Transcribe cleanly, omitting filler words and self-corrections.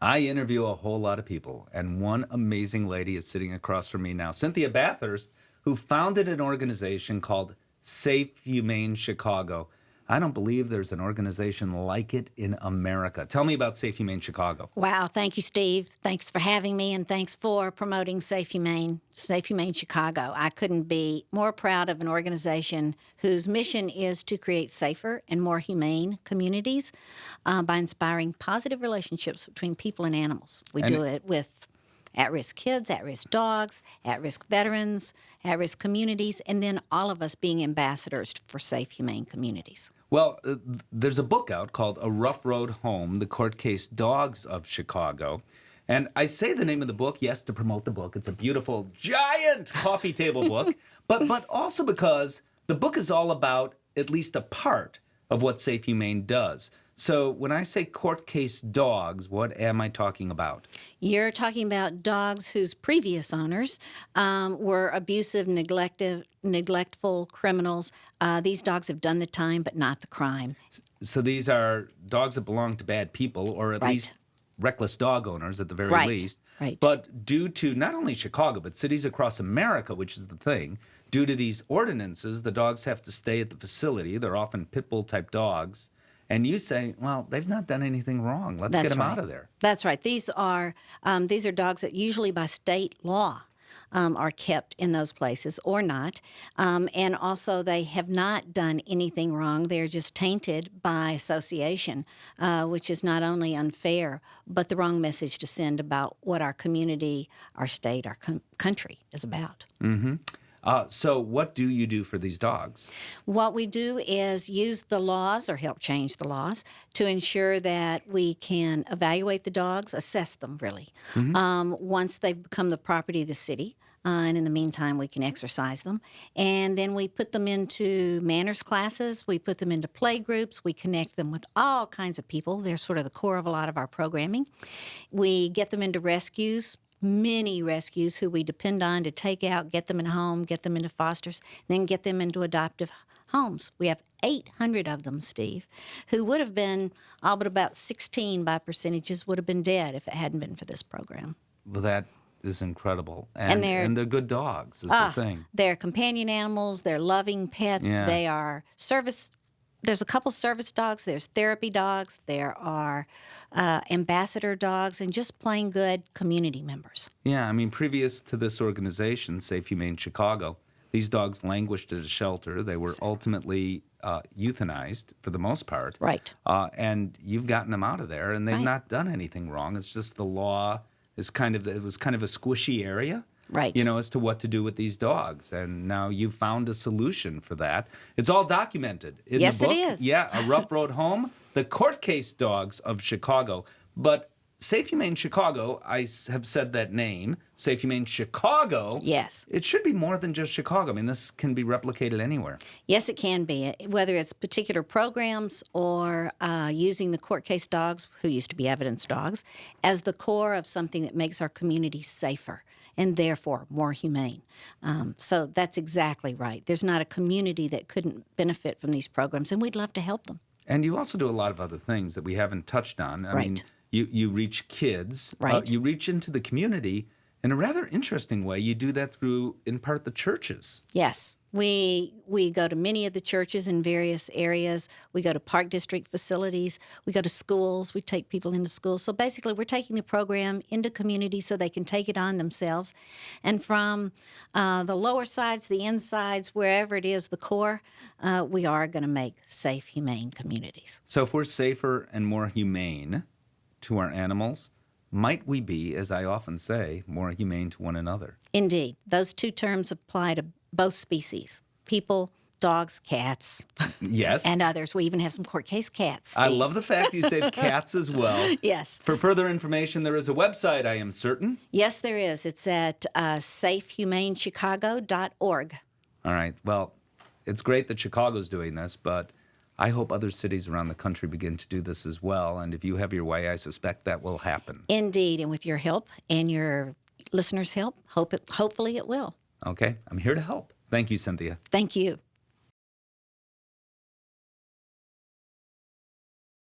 I interview a whole lot of people, and one amazing lady is sitting across from me now, Cynthia Bathurst, who founded an organization called Safe Humane Chicago. I don't believe there's an organization like it in America. Tell me about Safe Humane Chicago. Wow, thank you, Steve. Thanks for having me, and thanks for promoting Safe Humane Chicago. I couldn't be more proud of an organization whose mission is to create safer and more humane communities by inspiring positive relationships between people and animals. We do it with at-risk kids, at-risk dogs, at-risk veterans, at-risk communities, and then all of us being ambassadors for safe, humane communities. Well, there's a book out called A Rough Road Home, The Court Case Dogs of Chicago. And I say the name of the book, yes, to promote the book. It's a beautiful, giant coffee table book, but also because the book is all about at least a part of what Safe Humane does. So when I say court case dogs, what am I talking about? You're talking about dogs whose previous owners were abusive, neglectful criminals. These dogs have done the time, but not the crime. So these are dogs that belong to bad people, or at least reckless dog owners at the very least. Right. But due to not only Chicago, but cities across America, which is the thing, due to these ordinances, the dogs have to stay at the facility. They're often pit bull type dogs. And you say, well, they've not done anything wrong. Let's get them out of there. That's right. These are dogs that usually by state law are kept in those places or not. And also they have not done anything wrong. They're just tainted by association, which is not only unfair, but the wrong message to send about what our community, our state, our country is about. Mm-hmm. So what do you do for these dogs? What we do is use the laws or help change the laws to ensure that we can evaluate the dogs, assess them really, once they've become the property of the city. And in the meantime, we can exercise them. And then we put them into manners classes. We put them into play groups. We connect them with all kinds of people. They're sort of the core of a lot of our programming. We get them into rescues. Many rescues who we depend on to take out, get them in a home, get them into fosters, then get them into adoptive homes. We have 800 of them, Steve, who would have been, all but about 16 by percentages would have been dead if it hadn't been for this program. Well, that is incredible. And they're good dogs is the thing. They're companion animals. They're loving pets. Yeah. They are service. There's a couple service dogs. There's therapy dogs. There are ambassador dogs and just plain good community members. Yeah, I mean, previous to this organization, Safe Humane Chicago, these dogs languished at a shelter. They were ultimately euthanized for the most part. Right. And you've gotten them out of there, and they've not done anything wrong. It's just the law is it was kind of a squishy area. Right. You know, as to what to do with these dogs. And now you've found a solution for that. It's all documented in Yes, the book. it is. Yeah, A Rough Road Home, The Court Case Dogs of Chicago. But Safe Humane Chicago, I have said that name, Safe Humane Chicago. Yes. It should be more than just Chicago. I mean, this can be replicated anywhere. Yes, it can be, whether it's particular programs or using the court case dogs, who used to be evidence dogs, as the core of something that makes our community safer and therefore more humane. So that's exactly right. There's not a community that couldn't benefit from these programs, and we'd love to help them. And you also do a lot of other things that we haven't touched on. I mean, you reach kids. Right. You reach into the community in a rather interesting way. You do that through, in part, the churches. Yes. We go to many of the churches in various areas. We go to park district facilities. We go to schools. We take people into schools. So basically, we're taking the program into communities so they can take it on themselves. And from the lower sides, the insides, wherever it is, the core, we are going to make safe, humane communities. So if we're safer and more humane to our animals, might we be, as I often say, more humane to one another? Indeed. Those two terms apply to both species, people, dogs, cats. Yes. And others. We even have some court case cats, Steve. I love the fact you said cats as well. Yes. For further information, there is a website, I am certain. Yes, there is. It's at safehumanechicago.org. All right. Well, it's great that Chicago's doing this, but I hope other cities around the country begin to do this as well. And if you have your way, I suspect that will happen. Indeed. And with your help and your listeners' help, hopefully it will. Okay. I'm here to help. Thank you, Cynthia. Thank you.